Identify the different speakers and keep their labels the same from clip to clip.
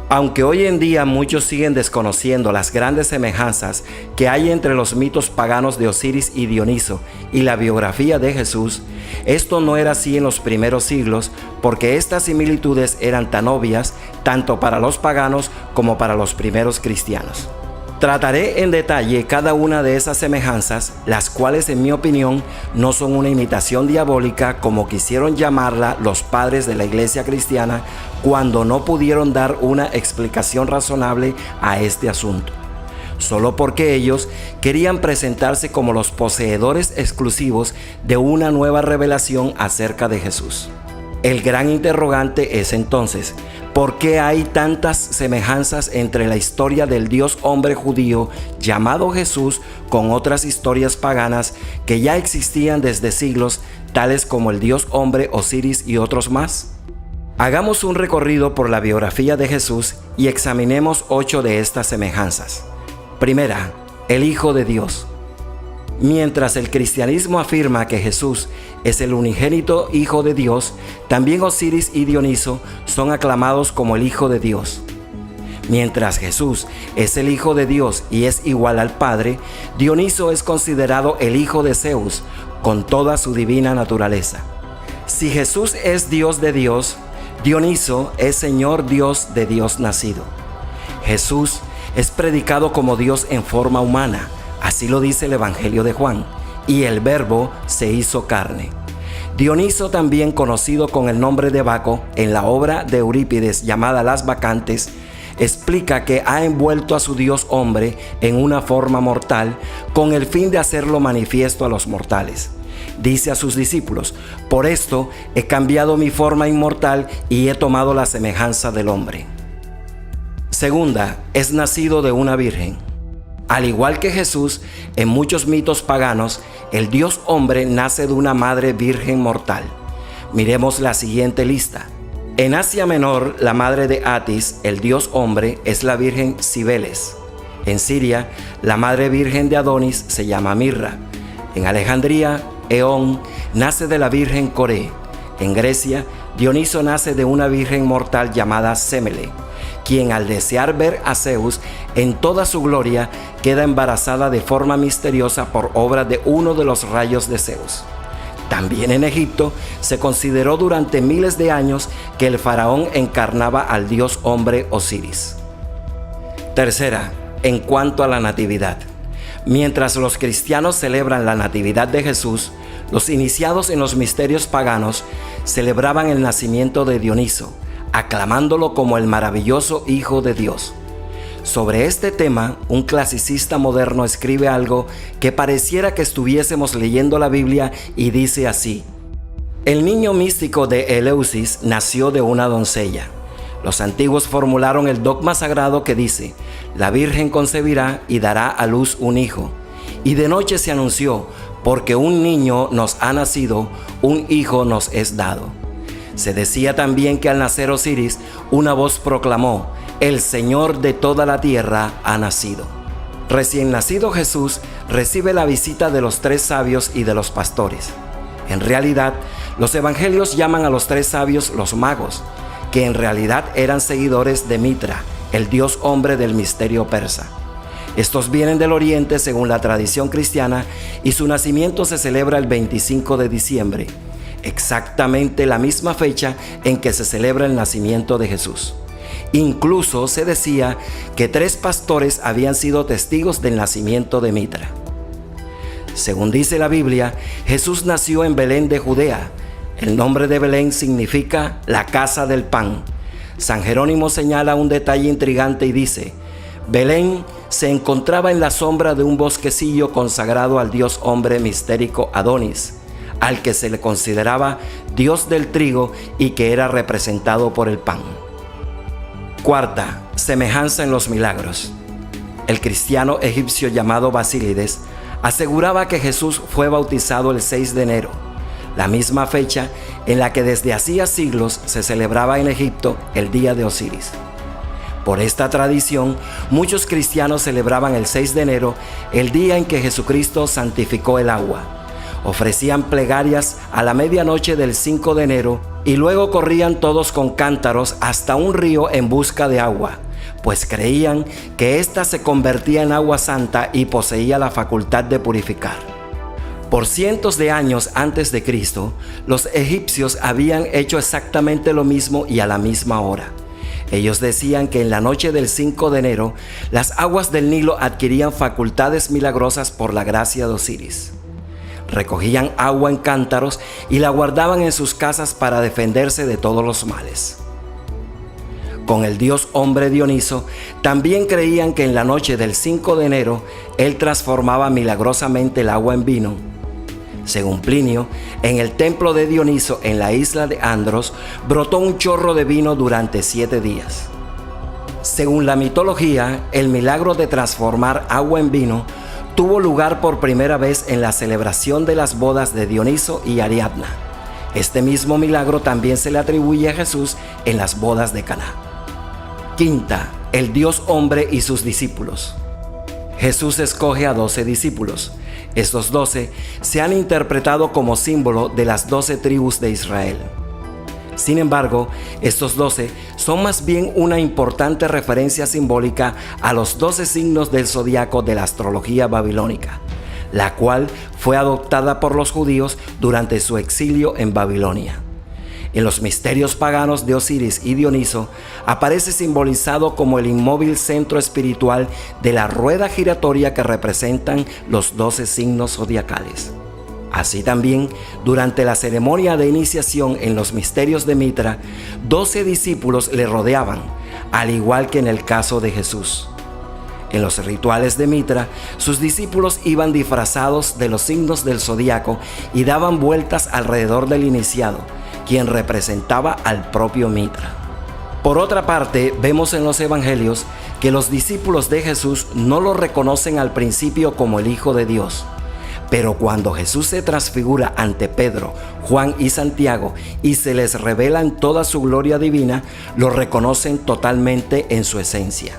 Speaker 1: Aunque hoy en día muchos siguen desconociendo las grandes semejanzas que hay entre los mitos paganos de Osiris y Dioniso y la biografía de Jesús, esto no era así en los primeros siglos, porque estas similitudes eran tan obvias tanto para los paganos como para los primeros cristianos. Trataré en detalle cada una de esas semejanzas, las cuales en mi opinión no son una imitación diabólica como quisieron llamarla los padres de la iglesia cristiana cuando no pudieron dar una explicación razonable a este asunto, solo porque ellos querían presentarse como los poseedores exclusivos de una nueva revelación acerca de Jesús. El gran interrogante es entonces, ¿por qué hay tantas semejanzas entre la historia del Dios hombre judío llamado Jesús con otras historias paganas que ya existían desde siglos, tales como el Dios hombre Osiris y otros más? Hagamos un recorrido por la biografía de Jesús y examinemos 8 de estas semejanzas. Primera, el Hijo de Dios. Mientras el cristianismo afirma que Jesús es el unigénito Hijo de Dios, también Osiris y Dioniso son aclamados como el Hijo de Dios. Mientras Jesús es el Hijo de Dios y es igual al Padre, Dioniso es considerado el hijo de Zeus, con toda su divina naturaleza. Si Jesús es Dios de Dios, Dioniso es Señor Dios de Dios nacido. Jesús es predicado como Dios en forma humana, así lo dice el Evangelio de Juan, y el Verbo se hizo carne. Dioniso, también conocido con el nombre de Baco, en la obra de Eurípides llamada Las Bacantes, explica que ha envuelto a su Dios hombre en una forma mortal con el fin de hacerlo manifiesto a los mortales. Dice a sus discípulos: por esto he cambiado mi forma inmortal y he tomado la semejanza del hombre. Segunda, es nacido de una virgen. Al igual que Jesús, en muchos mitos paganos, el Dios hombre nace de una madre virgen mortal. Miremos la siguiente lista. En Asia Menor, la madre de Atis, el Dios hombre, es la virgen Cibeles. En Siria, la madre virgen de Adonis se llama Mirra. En Alejandría, Eón nace de la virgen Coré. En Grecia, Dioniso nace de una virgen mortal llamada Semele, quien al desear ver a Zeus en toda su gloria, queda embarazada de forma misteriosa por obra de uno de los rayos de Zeus. También en Egipto se consideró durante miles de años que el faraón encarnaba al dios hombre Osiris. Tercera, en cuanto a la natividad. Mientras los cristianos celebran la natividad de Jesús, los iniciados en los misterios paganos celebraban el nacimiento de Dioniso, aclamándolo como el maravilloso Hijo de Dios. Sobre este tema, un clasicista moderno escribe algo que pareciera que estuviésemos leyendo la Biblia y dice así: el niño místico de Eleusis nació de una doncella. Los antiguos formularon el dogma sagrado que dice: la Virgen concebirá y dará a luz un hijo. Y de noche se anunció: porque un niño nos ha nacido, un hijo nos es dado. Se decía también que al nacer Osiris, una voz proclamó: el Señor de toda la tierra ha nacido. Recién nacido Jesús recibe la visita de los 3 sabios y de los pastores. En realidad, los evangelios llaman a los 3 sabios los magos, que en realidad eran seguidores de Mitra, el dios hombre del misterio persa. Estos vienen del oriente según la tradición cristiana y su nacimiento se celebra el 25 de diciembre, exactamente la misma fecha en que se celebra el nacimiento de Jesús. Incluso se decía que 3 pastores habían sido testigos del nacimiento de Mitra. Según dice la Biblia, Jesús nació en Belén de Judea. El nombre de Belén significa la casa del pan. San Jerónimo señala un detalle intrigante y dice: Belén se encontraba en la sombra de un bosquecillo consagrado al dios hombre mistérico Adonis, al que se le consideraba dios del trigo y que era representado por el pan. Cuarta, semejanza en los milagros. El cristiano egipcio llamado Basílides aseguraba que Jesús fue bautizado el 6 de enero, la misma fecha en la que desde hacía siglos se celebraba en Egipto el día de Osiris. Por esta tradición, muchos cristianos celebraban el 6 de enero, el día en que Jesucristo santificó el agua. Ofrecían plegarias a la medianoche del 5 de enero Y luego corrían todos con cántaros hasta un río en busca de agua, pues creían que ésta se convertía en agua santa y poseía la facultad de purificar. Por cientos de años antes de Cristo, los egipcios habían hecho exactamente lo mismo y a la misma hora. Ellos decían que en la noche del 5 de enero, las aguas del Nilo adquirían facultades milagrosas por la gracia de Osiris. Recogían agua en cántaros y la guardaban en sus casas para defenderse de todos los males. Con el dios hombre Dioniso, también creían que en la noche del 5 de enero, él transformaba milagrosamente el agua en vino. Según Plinio, en el templo de Dioniso en la isla de Andros, brotó un chorro de vino durante 7 días. Según la mitología, el milagro de transformar agua en vino tuvo lugar por primera vez en la celebración de las bodas de Dioniso y Ariadna. Este mismo milagro también se le atribuye a Jesús en las bodas de Caná. Quinta, el Dios hombre y sus discípulos. Jesús escoge a 12 discípulos. Estos 12 se han interpretado como símbolo de las 12 tribus de Israel. Sin embargo, estos 12 son más bien una importante referencia simbólica a los 12 signos del zodiaco de la astrología babilónica, la cual fue adoptada por los judíos durante su exilio en Babilonia. En los misterios paganos de Osiris y Dioniso aparece simbolizado como el inmóvil centro espiritual de la rueda giratoria que representan los 12 signos zodiacales. Así también, durante la ceremonia de iniciación en los misterios de Mitra, 12 discípulos le rodeaban, al igual que en el caso de Jesús. En los rituales de Mitra, sus discípulos iban disfrazados de los signos del zodiaco y daban vueltas alrededor del iniciado, quien representaba al propio Mitra. Por otra parte, vemos en los evangelios que los discípulos de Jesús no lo reconocen al principio como el Hijo de Dios. Pero cuando Jesús se transfigura ante Pedro, Juan y Santiago y se les revela en toda su gloria divina, lo reconocen totalmente en su esencia.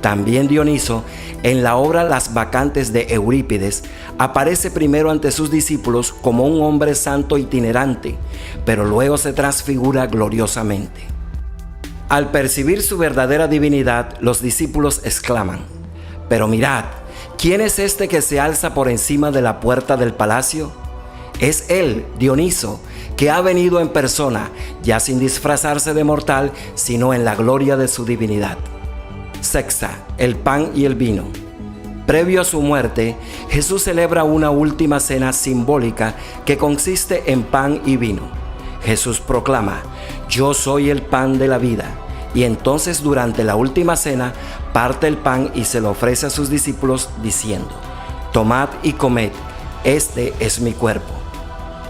Speaker 1: También Dioniso, en la obra Las Bacantes de Eurípides, aparece primero ante sus discípulos como un hombre santo itinerante, pero luego se transfigura gloriosamente. Al percibir su verdadera divinidad, los discípulos exclaman: «Pero mirad, ¿quién es este que se alza por encima de la puerta del palacio? Es él, Dioniso, que ha venido en persona, ya sin disfrazarse de mortal, sino en la gloria de su divinidad». Sexta, el pan y el vino. Previo a su muerte, Jesús celebra una última cena simbólica que consiste en pan y vino. Jesús proclama: «Yo soy el pan de la vida». Y entonces durante la última cena parte el pan y se lo ofrece a sus discípulos diciendo: «Tomad y comed, este es mi cuerpo».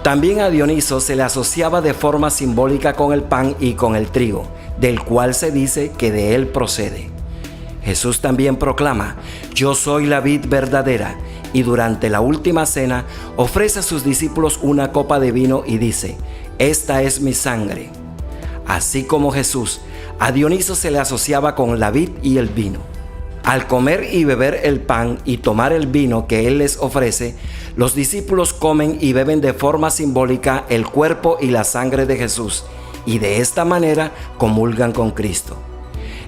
Speaker 1: También a Dioniso se le asociaba de forma simbólica con el pan y con el trigo, del cual se dice que de él procede. Jesús también proclama: «Yo soy la vid verdadera», y durante la última cena ofrece a sus discípulos una copa de vino y dice: «Esta es mi sangre». Así como Jesús, a Dioniso se le asociaba con la vid y el vino. Al comer y beber el pan y tomar el vino que él les ofrece, los discípulos comen y beben de forma simbólica el cuerpo y la sangre de Jesús, y de esta manera comulgan con Cristo.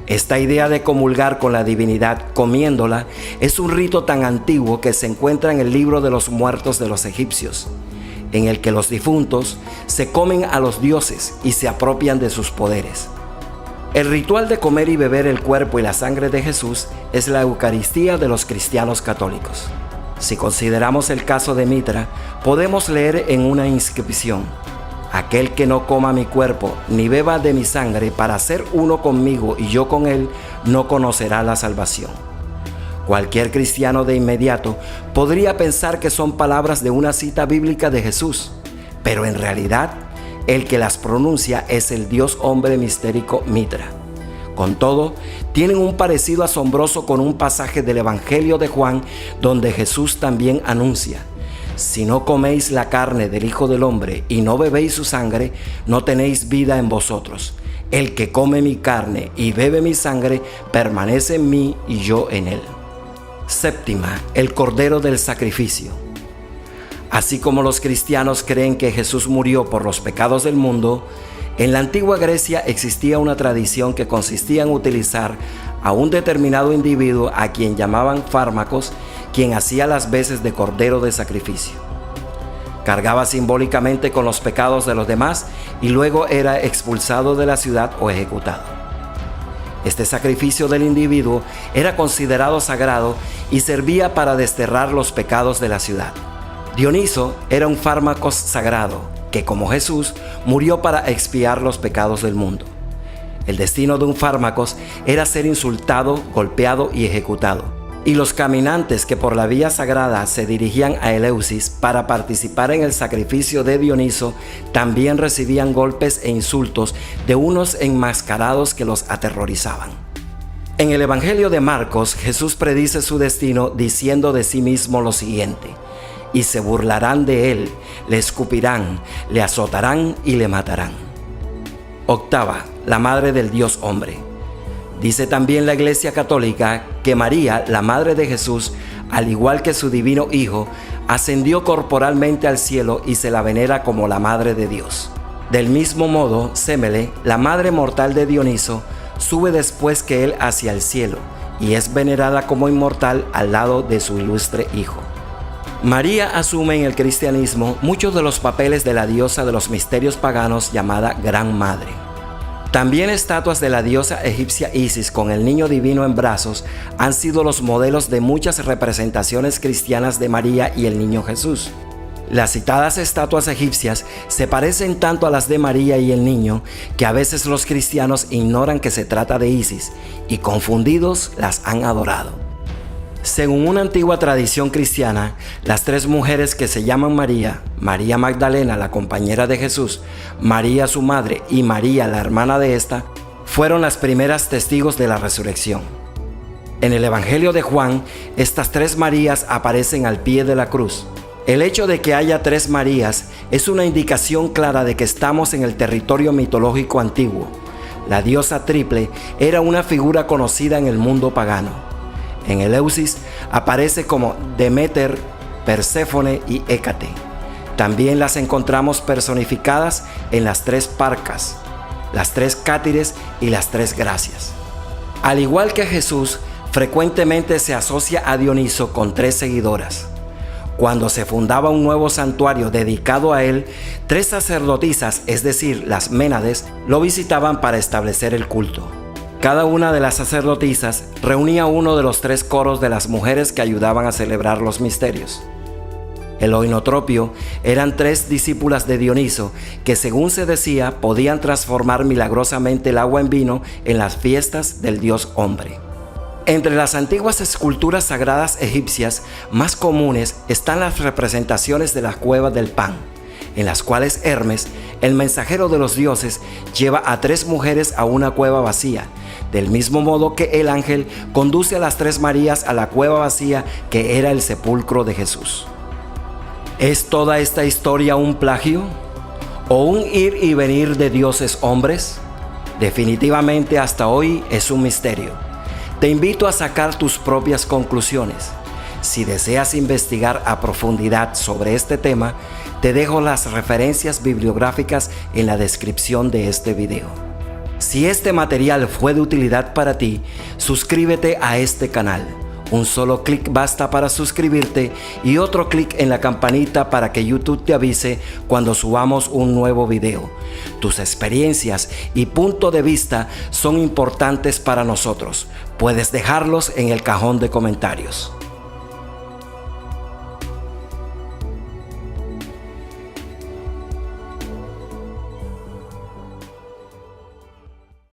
Speaker 1: Esta idea de comulgar con la divinidad comiéndola es un rito tan antiguo que se encuentra en el libro de los muertos de los egipcios, en el que los difuntos se comen a los dioses y se apropian de sus poderes. El ritual de comer y beber el cuerpo y la sangre de Jesús es la Eucaristía de los cristianos católicos. Si consideramos el caso de Mitra, podemos leer en una inscripción: «Aquel que no coma mi cuerpo ni beba de mi sangre para ser uno conmigo y yo con él, no conocerá la salvación». Cualquier cristiano de inmediato podría pensar que son palabras de una cita bíblica de Jesús, pero en realidad el que las pronuncia es el Dios hombre mistérico Mitra. Con todo, tienen un parecido asombroso con un pasaje del Evangelio de Juan donde Jesús también anuncia: «Si no coméis la carne del Hijo del Hombre y no bebéis su sangre, no tenéis vida en vosotros. El que come mi carne y bebe mi sangre permanece en mí y yo en él». Séptima, el Cordero del Sacrificio. Así como los cristianos creen que Jesús murió por los pecados del mundo, en la antigua Grecia existía una tradición que consistía en utilizar a un determinado individuo a quien llamaban fármacos, quien hacía las veces de cordero de sacrificio. Cargaba simbólicamente con los pecados de los demás y luego era expulsado de la ciudad o ejecutado. Este sacrificio del individuo era considerado sagrado y servía para desterrar los pecados de la ciudad. Dioniso era un fármaco sagrado que, como Jesús, murió para expiar los pecados del mundo. El destino de un fármaco era ser insultado, golpeado y ejecutado. Y los caminantes que por la vía sagrada se dirigían a Eleusis para participar en el sacrificio de Dioniso también recibían golpes e insultos de unos enmascarados que los aterrorizaban. En el Evangelio de Marcos, Jesús predice su destino diciendo de sí mismo lo siguiente: y se burlarán de él, le escupirán, le azotarán y le matarán. Octava, la madre del Dios hombre. Dice también la Iglesia Católica que María, la madre de Jesús, al igual que su divino Hijo, ascendió corporalmente al cielo y se la venera como la madre de Dios. Del mismo modo, Sémele, la madre mortal de Dioniso, sube después que él hacia el cielo y es venerada como inmortal al lado de su ilustre Hijo. María asume en el cristianismo muchos de los papeles de la diosa de los misterios paganos llamada Gran Madre. También estatuas de la diosa egipcia Isis con el niño divino en brazos han sido los modelos de muchas representaciones cristianas de María y el niño Jesús. Las citadas estatuas egipcias se parecen tanto a las de María y el niño que a veces los cristianos ignoran que se trata de Isis y confundidos las han adorado. Según una antigua tradición cristiana, las tres mujeres que se llaman María, María Magdalena, la compañera de Jesús, María su madre y María la hermana de esta, fueron las primeras testigos de la resurrección. En el Evangelio de Juan, estas tres Marías aparecen al pie de la cruz. El hecho de que haya tres Marías es una indicación clara de que estamos en el territorio mitológico antiguo. La diosa triple era una figura conocida en el mundo pagano. En Eleusis aparece como Deméter, Perséfone y Hécate. También las encontramos personificadas en las tres Parcas, las tres Cátires y las tres Gracias. Al igual que Jesús, frecuentemente se asocia a Dioniso con tres seguidoras. Cuando se fundaba un nuevo santuario dedicado a él, tres sacerdotisas, es decir, las Ménades, lo visitaban para establecer el culto. Cada una de las sacerdotisas reunía uno de los tres coros de las mujeres que ayudaban a celebrar los misterios. El oinotropio eran tres discípulas de Dioniso que, según se decía, podían transformar milagrosamente el agua en vino en las fiestas del dios hombre. Entre las antiguas esculturas sagradas egipcias más comunes están las representaciones de las cuevas del pan, en las cuales Hermes, el mensajero de los dioses, lleva a tres mujeres a una cueva vacía, del mismo modo que el ángel conduce a las tres Marías a la cueva vacía que era el sepulcro de Jesús. ¿Es toda esta historia un plagio? ¿O un ir y venir de dioses hombres? Definitivamente hasta hoy es un misterio. Te invito a sacar tus propias conclusiones. Si deseas investigar a profundidad sobre este tema, te dejo las referencias bibliográficas en la descripción de este video. Si este material fue de utilidad para ti, suscríbete a este canal. Un solo clic basta para suscribirte y otro clic en la campanita para que YouTube te avise cuando subamos un nuevo video. Tus experiencias y punto de vista son importantes para nosotros. Puedes dejarlos en el cajón de comentarios.